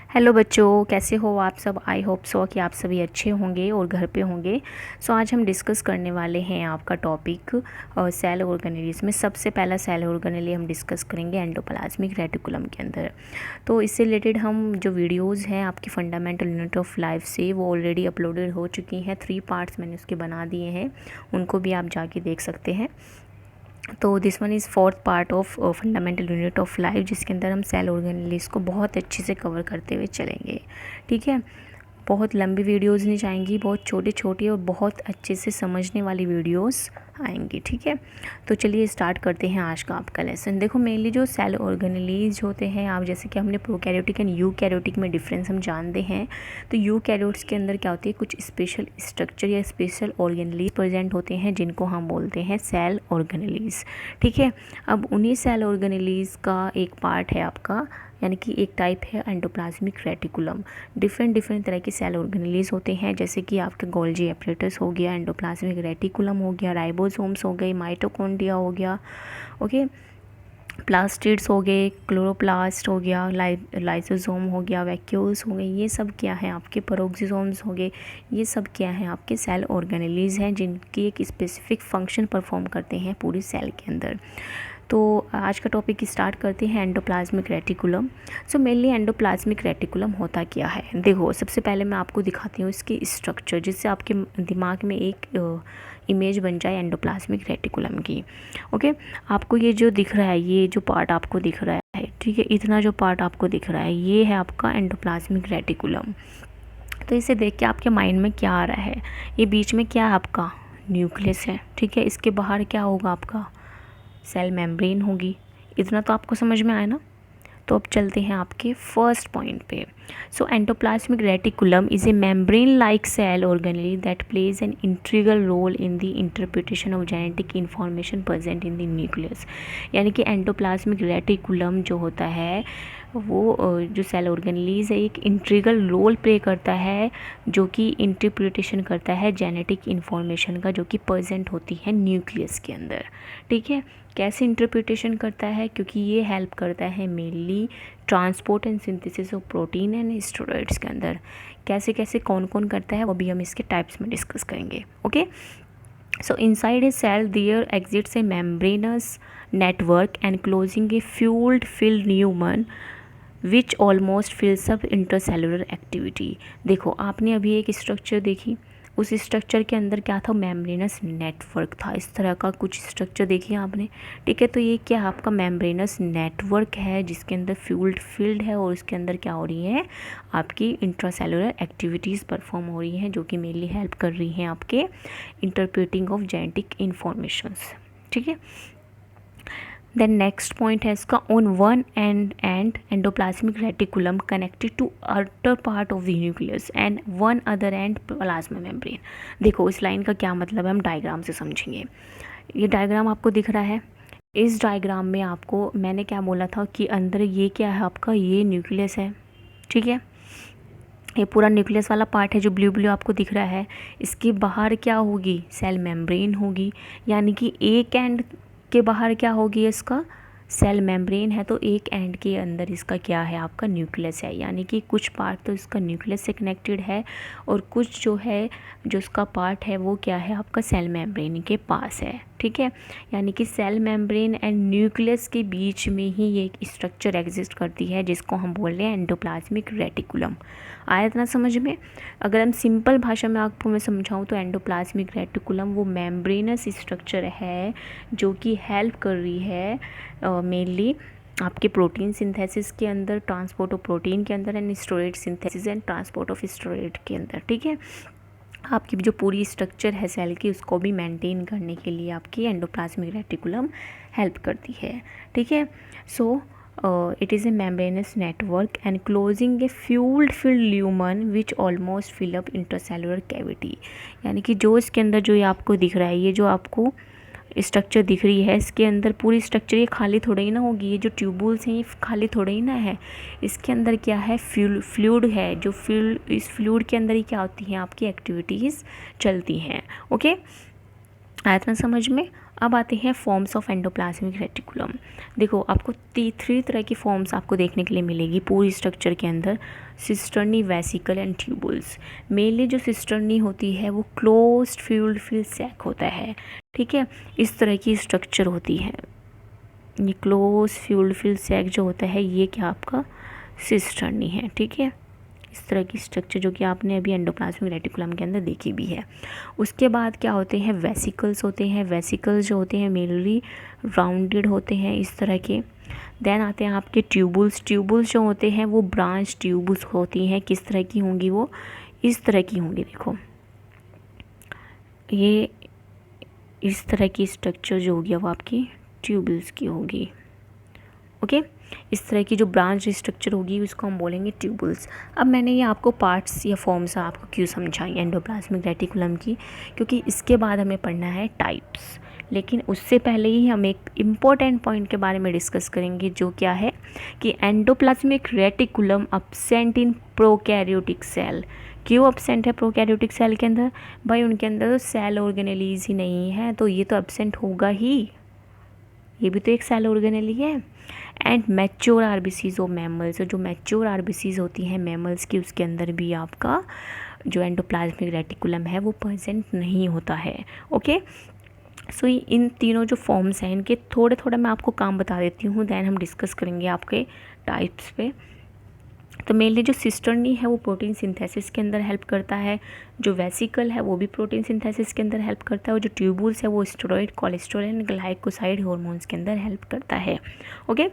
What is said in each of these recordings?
Hello बच्चों, कैसे हो आप सब। आई होप सो कि आप सभी अच्छे होंगे और घर पे होंगे। आज हम डिस्कस करने वाले हैं आपका टॉपिक सेल ऑर्गेनेलीज में। सबसे पहला सेल ऑर्गेनेली हम डिस्कस करेंगे एंडोप्लाज्मिक रेटिकुलम के अंदर। तो इससे रिलेटेड हम जो वीडियोस हैं आपकी फंडामेंटल यूनिट ऑफ लाइफ से, वो ऑलरेडी अपलोडेड हो चुकी हैं। 3 पार्ट्स मैंने उसके बना दिए हैं, उनको भी आप जाके देख सकते हैं। तो this one is 4th part of fundamental unit of life, जिसके अंदर हम सेल ऑर्गेनेलीज को बहुत अच्छे से कवर करते हुए चलेंगे। ठीक है, बहुत लंबी वीडियोस नहीं जाएंगी, बहुत छोटी छोटी और बहुत अच्छे से समझने वाली वीडियोस आएंगी। ठीक है, तो चलिए स्टार्ट करते हैं आज का आपका लेसन। देखो, मेनली जो सेल ऑर्गेनेलीज होते हैं, आप जैसे कि हमने प्रोकैरियोटिक एंड यूकैरियोटिक में डिफरेंस हम जानते हैं। तो यूकैरियोट्स के अंदर क्या होती है, कुछ स्पेशल स्ट्रक्चर या स्पेशल ऑर्गेनेलीज प्रेजेंट होते हैं, जिनको हम बोलते हैं सेल ऑर्गेनेलीज। ठीक है, अब उन्हीं सेल ऑर्गेनेलीज का एक पार्ट है आपका, यानी कि एक टाइप है एंडोप्लाज्मिक रेटिकुलम। डिफरेंट तरह के सेल ऑर्गेनेलीज होते हैं, जैसे कि आपके गोल्जी एपरेटस हो गया, एंडोप्लाज्मिक रेटिकुलम हो गया, राइबोसोम्स हो गए, माइटोकॉन्ड्रिया हो गया, ओके, प्लास्टिड्स हो गए, क्लोरोप्लास्ट हो गया, लाइसोसोम हो गया, वैक्यूल्स हो गए। ये सब क्या है आपके पेरोक्सिसोम्स हो गए। ये सब क्या है आपके सेल ऑर्गेनेलीज हैं, जिनकी एक स्पेसिफिक फंक्शन परफॉर्म करते हैं पूरी सेल के अंदर। तो आज का टॉपिक स्टार्ट करते हैं endoplasmic reticulum. Mainly endoplasmic reticulum होता क्या है, देखो सबसे पहले मैं आपको दिखाती हूँ इसकी स्ट्रक्चर, जिससे आपके दिमाग में एक इमेज बन जाए एंडोप्लाज्मिक रेटिकुलम की। ओके, आपको ये जो दिख रहा है, ये जो पार्ट आपको दिख रहा है, ठीक है, इतना जो पार्ट आपको दिख रहा है, ये है आपका एंडोप्लाज्मिक रेटिकुलम। तो इसे देख के आपके माइंड में क्या आ रहा है, ये बीच में क्या है आपका न्यूक्लियस है। ठीक है, इसके बाहर क्या होगा आपका सेल मेम्ब्रेन होगी। इतना तो आपको समझ में आया ना। तो अब चलते हैं आपके फर्स्ट पॉइंट पे। Endoplasmic reticulum is a membrane like cell organelle that plays an integral role in the interpretation of genetic information present in the nucleus. यानी कि एंडोप्लाज्मिक रेटिकुलम जो होता है, वो जो सेल ऑर्गेनेलीज है, एक इंटीग्रल रोल प्ले करता है, जो कि इंटरप्रिटेशन करता है जेनेटिक इंफॉर्मेशन का, जो कि प्रेजेंट होती है न्यूक्लियस के अंदर। ठीक है, कैसे इंटरप्रिटेशन करता है, क्योंकि ये हेल्प करता है mainly transport and synthesis of protein and steroids के अंदर। कैसे कैसे कौन कौन करता है, वो भी हम इसके टाइप्स में डिस्कस करेंगे। Okay, inside a cell there exists a membranous network enclosing a fluid filled neuron which almost फिल्स up intercellular activity. देखो, आपने अभी एक स्ट्रक्चर देखी, उस स्ट्रक्चर के अंदर क्या था, मेम्ब्रेनस नेटवर्क था। इस तरह का कुछ स्ट्रक्चर देखिए आपने। ठीक है, तो ये क्या है आपका मेम्ब्रेनस नेटवर्क है, जिसके अंदर फ्यूल्ड फील्ड है, और उसके अंदर क्या हो रही है आपकी इंट्रासेलुलर एक्टिविटीज़ परफॉर्म हो रही हैं, जो कि मेनली हेल्प कर रही हैं आपके इंटरप्रेटिंग ऑफ जेनेटिक इन्फॉर्मेशंस। ठीक है, देन नेक्स्ट पॉइंट है इसका, on one end endoplasmic reticulum connected to other part of the nucleus and one other end plasma membrane. देखो, इस लाइन का क्या मतलब है, हम डायग्राम से समझेंगे। ये डायग्राम आपको दिख रहा है, इस डायग्राम में आपको मैंने क्या बोला था कि अंदर ये क्या है आपका, ये न्यूक्लियस है। ठीक है, ये पूरा न्यूक्लियस वाला पार्ट है जो ब्लू ब्लू आपको दिख रहा है। इसके बाहर क्या होगी, सेल मेम्ब्रेन होगी, यानी कि एक एंड के बाहर क्या होगी, इसका सेल मेम्ब्रेन है, तो एक एंड के अंदर इसका क्या है आपका न्यूक्लियस है। यानी कि कुछ पार्ट तो इसका न्यूक्लियस से कनेक्टेड है, और कुछ जो है, जो इसका पार्ट है, वो क्या है आपका सेल मेम्ब्रेन के पास है। ठीक है, यानी कि सेल मेम्ब्रेन एंड न्यूक्लियस के बीच में ही ये एक स्ट्रक्चर एग्जिस्ट करती है, जिसको हम बोल रहे हैं एंडोप्लाज्मिक रेटिकुलम। आया इतना समझ में। अगर हम सिंपल भाषा में आपको मैं समझाऊँ, तो एंडोप्लाज्मिक रेटिकुलम वो मेम्ब्रेनस स्ट्रक्चर है, जो कि हेल्प कर रही है मेनली आपके प्रोटीन सिंथेसिस के अंदर, ट्रांसपोर्ट ऑफ प्रोटीन के अंदर, and steroid synthesis and transport of steroid के अंदर। ठीक है, आपकी जो पूरी स्ट्रक्चर है सेल की, उसको भी मेंटेन करने के लिए आपकी एंडोप्लाज्मिक रेटिकुलम हेल्प करती है। ठीक है, it is a membranous network enclosing a fluid filled lumen which almost fill up intercellular cavity। यानी कि जो इसके अंदर जो ये आपको दिख रहा है, ये जो आपको स्ट्रक्चर दिख रही है, इसके अंदर पूरी स्ट्रक्चर ये खाली थोड़ा ही ना होगी। ये जो ट्यूबुल्स हैं, ये खाली थोड़ा ही ना है। इसके अंदर क्या है, फ्लूइड है, जो इस फ्लूइड के अंदर ही क्या होती हैं आपकी एक्टिविटीज़ चलती हैं। ओके, आया था समझ में। अब आते हैं फॉर्म्स ऑफ एंडोप्लाज्मिक रेटिकुलम। देखो आपको 3 तरह की फॉर्म्स आपको देखने के लिए मिलेगी पूरी स्ट्रक्चर के अंदर, cisternae, vesicle and tubules. Mainly जो सिस्टर्नी होती है वो क्लोज्ड फ्यूल्ड फिल सैक होता है, ठीक है, इस तरह की स्ट्रक्चर होती है। ये क्लोज फ्यूल्ड फिल सैक जो होता है ये क्या आपका सिस्टर्नी है, ठीक है, इस तरह की स्ट्रक्चर जो कि आपने अभी एंडोप्लाज्मिक रेटिकुलम के अंदर देखी भी है। उसके बाद क्या होते हैं, वेसिकल्स होते हैं। वेसिकल्स जो होते हैं मेनली राउंडेड होते हैं इस तरह के। देन आते हैं आपके ट्यूबुल्स। ट्यूबुल्स जो होते हैं वो ब्रांच ट्यूबुल्स होती हैं। किस तरह की होंगी, वो इस तरह की होंगी। देखो ये इस तरह की स्ट्रक्चर जो होगी वो आपकी ट्यूबुल्स की होगी, ओके। इस तरह की जो ब्रांच स्ट्रक्चर होगी उसको हम बोलेंगे ट्यूबुल्स। अब मैंने ये आपको पार्ट्स या फॉर्म्स आपको क्यों समझाई एंडोप्लाज्मिक रेटिकुलम की, क्योंकि इसके बाद हमें पढ़ना है टाइप्स। लेकिन उससे पहले ही हम एक इम्पॉर्टेंट पॉइंट के बारे में डिस्कस करेंगे, जो क्या है कि endoplasmic reticulum absent in prokaryotic cell. क्यों अब्सेंट है प्रोकैरियोटिक सेल के अंदर? भाई उनके अंदर तो सेल ऑर्गेनेलीज ही नहीं है, तो ये तो अब्सेंट होगा ही, ये भी तो एक सेल ऑर्गेनेली है। And mature RBCs of mammals, जो मैच्योर आरबीसीज होती हैं मैमल्स की, उसके अंदर भी आपका जो एंडोप्लाज्मिक रेटिकुलम है वो प्रेजेंट नहीं होता है, ओके। सो इन तीनों जो फॉर्म्स हैं इनके थोड़े थोड़े मैं आपको काम बता देती हूँ, देन हम डिस्कस करेंगे आपके टाइप्स पे। तो मेनली जो सिस्टर्नी है वो प्रोटीन सिंथेसिस के अंदर हेल्प करता है, जो वेसिकल है वो भी प्रोटीन सिंथेसिस के अंदर हेल्प करता है, और जो ट्यूबुल्स है वो steroid, cholesterol and glycoside hormones के अंदर हेल्प करता है, ओके।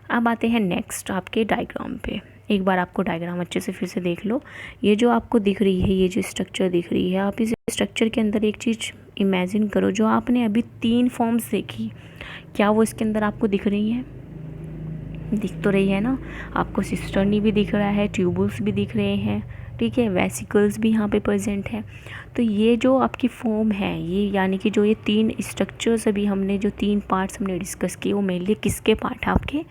अब आते हैं नेक्स्ट आपके डायग्राम पे। एक बार आपको डायग्राम अच्छे से फिर से देख लो। ये जो आपको दिख रही है, ये जो स्ट्रक्चर दिख रही है, आप इस स्ट्रक्चर के अंदर एक चीज़ इमेजिन करो, जो आपने अभी 3 फॉर्म्स देखी, क्या वो इसके अंदर आपको दिख रही है? दिख तो रही है ना, आपको सिस्टर्नी भी दिख रहा है, ट्यूबुल्स भी दिख रहे हैं, ठीक है, वेसिकल्स भी यहाँ पे प्रेजेंट है। तो ये जो आपकी फॉर्म है, ये यानी कि जो ये 3 स्ट्रक्चर्स अभी हमने जो 3 पार्ट्स हमने डिस्कस किए, वो मेनली किसके पार्ट है? आपके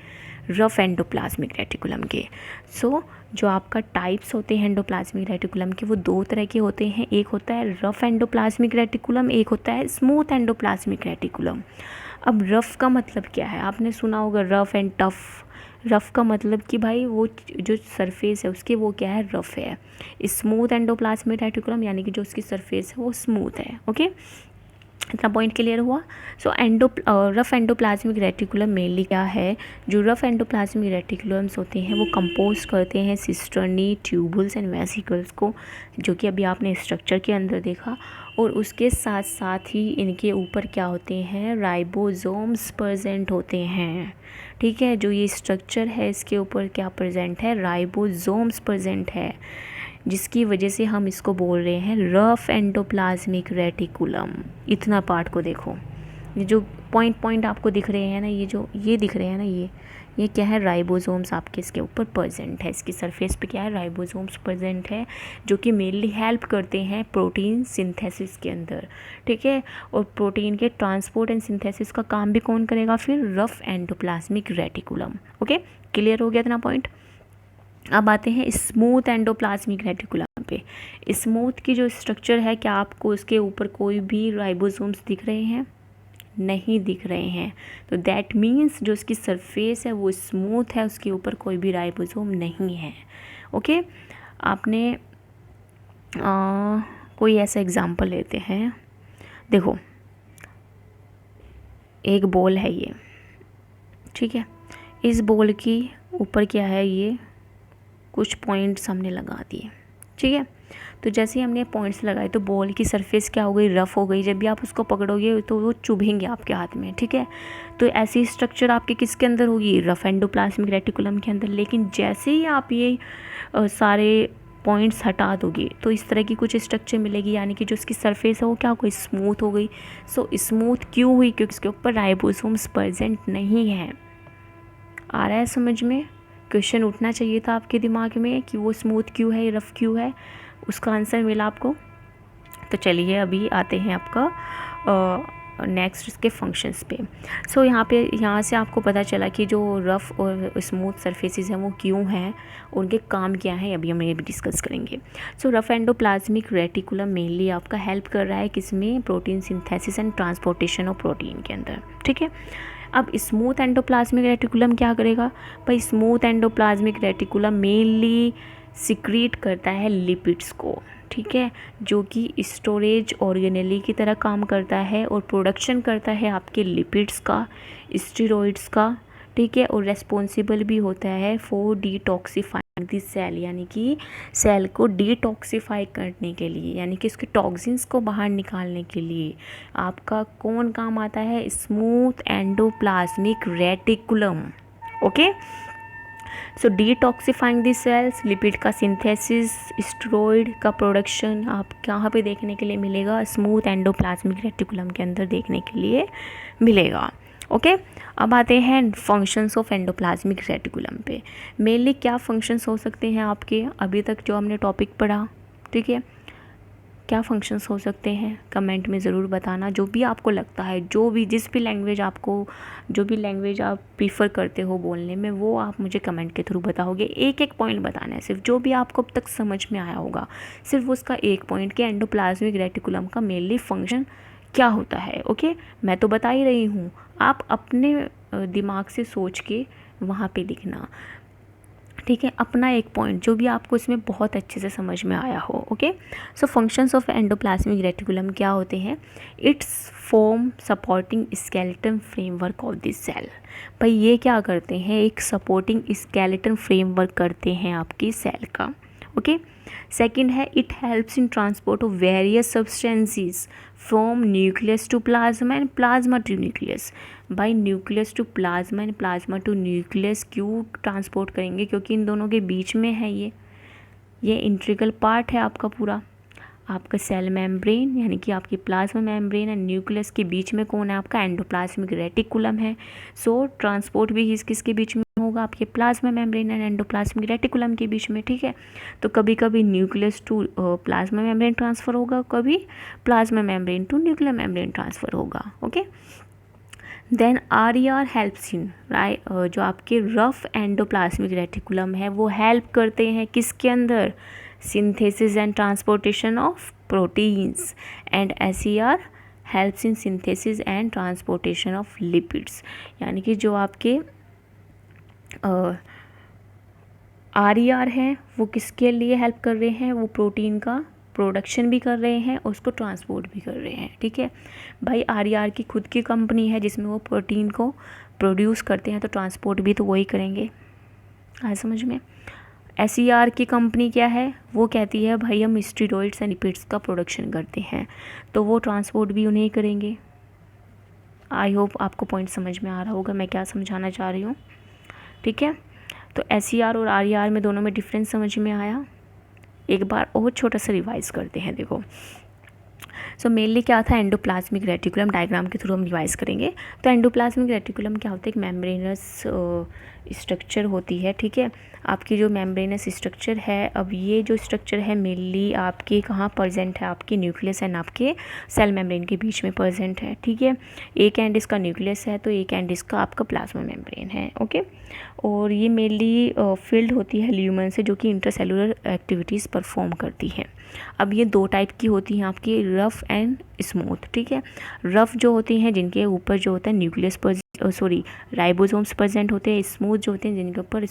रफ एंडोप्लाज्मिक रेटिकुलम के। सो जो आपका टाइप्स होते हैं एंडोप्लाज्मिक रेटिकुलम के, वो 2 तरह के होते हैं। एक होता है रफ एंडोप्लाज्मिक रेटिकुलम, एक होता है स्मूथ एंडोप्लाज्मिक रेटिकुलम। अब रफ़ का मतलब क्या है? आपने सुना होगा रफ़ एंड टफ़। रफ़ का मतलब कि भाई वो जो सरफेस है उसके वो क्या है, रफ़ है। स्मूथ एंडोप्लाज्मिक रेटिकुलम यानी कि जो उसकी सरफेस है वो स्मूथ है, ओके। इतना पॉइंट क्लियर हुआ। सो रफ एंडोप्लाज्मिक रेटिकुलम मेनली क्या है? जो रफ एंडोप्लाज्मिक रेटिकुलम्स होते हैं वो कंपोज करते हैं सिस्टर्नी, ट्यूबुल्स एंड वेसिकल्स को, जो कि अभी आपने स्ट्रक्चर के अंदर देखा। और उसके साथ साथ ही इनके ऊपर क्या होते हैं, राइबोसोम्स प्रेजेंट होते हैं, ठीक है। जो ये स्ट्रक्चर है इसके ऊपर क्या प्रेजेंट है, राइबोसोम्स प्रेजेंट है, जिसकी वजह से हम इसको बोल रहे हैं रफ एंडोप्लाज्मिक रेटिकुलम। इतना पार्ट को देखो, ये जो पॉइंट आपको दिख रहे हैं ना, ये दिख रहे हैं ना, ये क्या है, राइबोसोम्स आपके इसके ऊपर प्रेजेंट है, इसकी सरफेस पे क्या है, राइबोसोम्स प्रेजेंट है, जो कि मेनली हेल्प करते हैं प्रोटीन सिंथेसिस के अंदर, ठीक है। और प्रोटीन के ट्रांसपोर्ट एंड सिंथेसिस का काम भी कौन करेगा फिर, rough endoplasmic reticulum, okay. Clear हो गया इतना पॉइंट। अब आते हैं स्मूथ एंडोप्लाज्मिक रेटिकुलम पे। स्मूथ की जो स्ट्रक्चर है, क्या आपको उसके ऊपर कोई भी राइबोसोम्स दिख रहे हैं? नहीं दिख रहे हैं। तो दैट मीन्स जो उसकी सरफेस है वो स्मूथ है, उसके ऊपर कोई भी राइबोसोम नहीं है, ओके। आपने कोई ऐसा एग्जांपल लेते हैं, देखो एक बॉल है ये, ठीक है। इस बॉल की ऊपर क्या है, ये कुछ पॉइंट्स हमने लगा दिए, ठीक है। तो जैसे ही हमने पॉइंट्स लगाए तो बॉल की सरफेस क्या हो गई, रफ़ हो गई। जब भी आप उसको पकड़ोगे तो वो चुभेंगे आपके हाथ में, ठीक है। तो ऐसी स्ट्रक्चर आपके किसके अंदर होगी, रफ एंडोप्लाज्मिक रेटिकुलम के अंदर। लेकिन जैसे ही आप ये सारे पॉइंट्स हटा दोगे तो इस तरह की कुछ स्ट्रक्चर मिलेगी, यानी कि जो उसकी सरफेस है वो क्या हो गई, स्मूथ हो गई। सो स्मूथ क्यों हुई, क्योंकि इसके ऊपर राइबोसोम्स प्रेजेंट नहीं है। आ रहा है समझ में? क्वेश्चन उठना चाहिए था आपके दिमाग में कि वो स्मूथ क्यों है, रफ़ क्यों है, उसका आंसर मिला आपको। तो चलिए अभी आते हैं आपका नेक्स्ट इसके फंक्शंस पे। सो यहाँ से आपको पता चला कि जो रफ़ और स्मूथ सरफेसेस हैं वो क्यों हैं, उनके काम क्या है, अभी हम ये भी डिस्कस करेंगे। सो रफ़ एंडोप्लाज्मिक रेटिकुलम मेनली आपका हेल्प कर रहा है किसमें, protein synthesis and transportation of protein के अंदर, ठीक है। अब स्मूथ एंडोप्लाज्मिक रेटिकुलम क्या करेगा भाई, smooth endoplasmic reticulum mainly secrete करता है लिपिड्स को, ठीक है, जो कि स्टोरेज ऑर्गेनेली की तरह काम करता है और प्रोडक्शन करता है आपके लिपिड्स का, स्टेरॉइड्स का, ठीक है, और रेस्पॉन्सिबल भी होता है फॉर डिटॉक्सिफाइंग द सेल, यानी कि सेल को डिटॉक्सिफाई करने के लिए, यानी कि उसके टॉक्सिन्स को बाहर निकालने के लिए आपका कौन काम आता है, smooth endoplasmic reticulum. Okay, so detoxifying the cells, lipid का सिंथेसिस, स्टेरॉइड का प्रोडक्शन आप कहाँ पे देखने के लिए मिलेगा, स्मूथ एंडोप्लाज्मिक रेटिकुलम के अंदर देखने के लिए मिलेगा। ओके, अब आते हैं फंक्शंस ऑफ एंडोप्लाज्मिक रेटिकुलम पे। मेनली क्या फंक्शंस हो सकते हैं आपके, अभी तक जो हमने टॉपिक पढ़ा, ठीक है, क्या फंक्शंस हो सकते हैं, कमेंट में ज़रूर बताना। जो भी आपको लगता है, जो भी जिस भी लैंग्वेज आप प्रीफर करते हो बोलने में, वो आप मुझे कमेंट के थ्रू बताओगे। एक एक पॉइंट बताना है सिर्फ, जो भी आपको अब तक समझ में आया होगा सिर्फ उसका एक पॉइंट कि एंडोप्लाज्मिक रेटिकुलम का मेनली फंक्शन क्या होता है। ओके, मैं तो बता ही रही हूँ, आप अपने दिमाग से सोच के वहाँ पे लिखना, ठीक है, अपना एक पॉइंट जो भी आपको इसमें बहुत अच्छे से समझ में आया हो। Okay, so functions of endoplasmic reticulum क्या होते हैं, it's form supporting skeleton framework of this cell. भाई ये क्या करते हैं, एक सपोर्टिंग स्केलेटन फ्रेमवर्क करते हैं आपकी सेल का। ओके, सेकंड है it helps in transport of various substances from nucleus to plasma and plasma to nucleus. By nucleus to plasma and plasma to nucleus क्यों ट्रांसपोर्ट करेंगे, क्योंकि इन दोनों के बीच में है ये इंट्रिकल पार्ट है आपका पूरा, आपका सेल मेम्ब्रेन यानी कि आपकी प्लाज्मा मेम्ब्रेन एंड न्यूक्लियस के बीच में कौन है, आपका एंडोप्लाज्मिक रेटिकुलम है। सो ट्रांसपोर्ट भी किसके बीच में होगा, आपके plasma membrane and endoplasmic reticulum के बीच में, ठीक है। तो कभी कभी nucleus to plasma membrane transfer होगा, कभी plasma membrane to nuclear membrane transfer होगा। Okay, then RER helps in right, जो आपके रफ एंडोप्लाज्मिक रेटिकुलम है वो हेल्प करते हैं किसके अंदर, synthesis and transportation of proteins, and SER helps in synthesis and transportation of lipids. यानी कि जो आपके RER हैं वो किसके लिए हेल्प कर रहे हैं, वो प्रोटीन का प्रोडक्शन भी कर रहे हैं और उसको ट्रांसपोर्ट भी कर रहे हैं, ठीक है। भाई RER की खुद की कंपनी है जिसमें वो प्रोटीन को प्रोड्यूस करते हैं, तो ट्रांसपोर्ट भी तो वही करेंगे, आया समझ में। SER की कंपनी क्या है, वो कहती है भाई हम स्टेरॉइड्स एंड लिपिड्स का प्रोडक्शन करते हैं, तो वो ट्रांसपोर्ट भी उन्हें करेंगे। आई होप आपको पॉइंट समझ में आ रहा होगा मैं क्या समझाना चाह रही हूँ, ठीक है। तो SER और RER में दोनों में डिफरेंस समझ में आया। एक बार और छोटा सा रिवाइज करते हैं, देखो। सो मेनली क्या था, एंडोप्लाज्मिक रेटिकुलम डायग्राम के थ्रू हम रिवाइज करेंगे। तो एंडोप्लाज्मिक रेटिकुलम क्या होता है, एक मेम्ब्रेनस स्ट्रक्चर होती है, ठीक है। आपकी जो मेम्ब्रेनस स्ट्रक्चर है, अब ये जो स्ट्रक्चर है मेनली आपके कहाँ प्रेजेंट है, आपके न्यूक्लियस एंड आपके सेल मेम्ब्रेन के बीच में प्रेजेंट है, ठीक है। एक एंड इसका न्यूक्लियस है तो एक एंड इसका आपका प्लाज्मा मेम्ब्रेन है। ओके, और ये मेनली फील्ड होती है ल्यूमन से, जो कि इंटरसेलुलर एक्टिविटीज़ परफॉर्म करती है। अब ये दो टाइप की होती हैं आपकी, रफ़ एंड स्मूथ, ठीक है। रफ़ जो होती हैं जिनके ऊपर जो होता है न्यूक्लियस राइबोसोम्स प्रेजेंट होते हैं, स्मूथ जो होते हैं जिनके ऊपर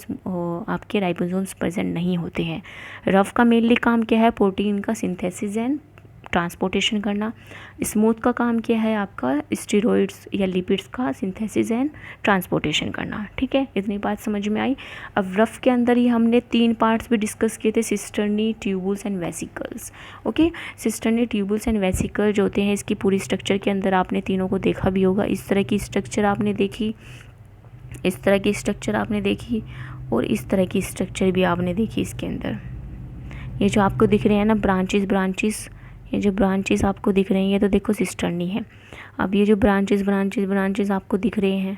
आपके राइबोसोम्स प्रेजेंट नहीं होते हैं। रफ़ का मेनली काम क्या है, प्रोटीन का सिंथेसिस एंड ट्रांसपोर्टेशन करना। स्मूथ का काम क्या है, आपका स्टेरॉइड्स या लिपिड्स का सिंथेसिस एंड ट्रांसपोर्टेशन करना, ठीक है। इतनी बात समझ में आई। अब रफ़ के अंदर ही हमने 3 पार्ट्स भी डिस्कस किए थे, cisternae, tubules and vesicles. Okay, cisternae, tubules and vesicle जो होते हैं, इसकी पूरी स्ट्रक्चर के अंदर आपने तीनों को देखा भी होगा। इस तरह की स्ट्रक्चर आपने देखी, इस तरह की स्ट्रक्चर आपने देखी, और इस तरह की स्ट्रक्चर भी आपने देखी इसके अंदर। ये जो आपको दिख रहे हैं ना ब्रांचेस, ये जो ब्रांचेस आपको दिख रही हैं, तो देखो सिस्टर्नी है। अब ये जो ब्रांचेस आपको दिख रहे हैं,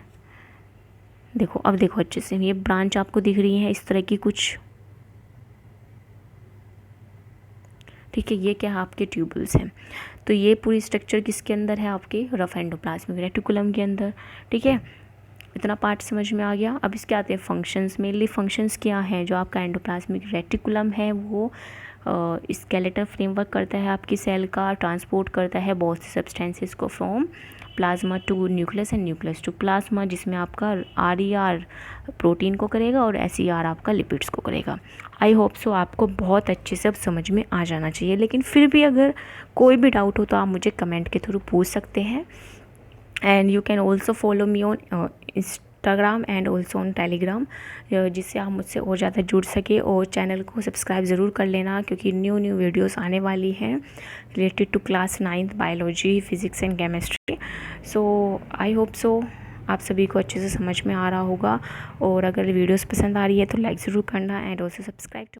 देखो अब देखो अच्छे से, ये ब्रांच आपको दिख रही है इस तरह की कुछ, ठीक है। ये क्या है, आपके ट्यूबल्स हैं। तो ये पूरी स्ट्रक्चर किसके अंदर है, आपके रफ एंडोप्लाज्मिक रेटिकुलम के अंदर, ठीक है। इतना पार्ट समझ में आ गया। अब इसके आते हैं फंक्शंस। मेनली फंक्शंस क्या हैं, जो आपका एंडोप्लाज्मिक रेटिकुलम है वो स्केलेटल फ्रेमवर्क करता है आपकी सेल का, ट्रांसपोर्ट करता है बहुत से सब्सटेंसेस को from plasma to nucleus and nucleus to plasma, जिसमें आपका RER प्रोटीन को करेगा और SER आपका लिपिड्स को करेगा। आई होप सो आपको बहुत अच्छे से अब समझ में आ जाना चाहिए, लेकिन फिर भी अगर कोई भी डाउट हो तो आप मुझे कमेंट के थ्रू पूछ सकते हैं। And you can also follow me on Instagram and also on Telegram, जिससे आप मुझसे और ज़्यादा जुड़ सके। और चैनल को सब्सक्राइब ज़रूर कर लेना, क्योंकि न्यू वीडियोस आने वाली हैं related to class 9th biology, physics and chemistry. So I hope so आप सभी को अच्छे से समझ में आ रहा होगा। और अगर वीडियोस पसंद आ रही है तो लाइक ज़रूर करना एंड ऑल्सो सब्सक्राइब।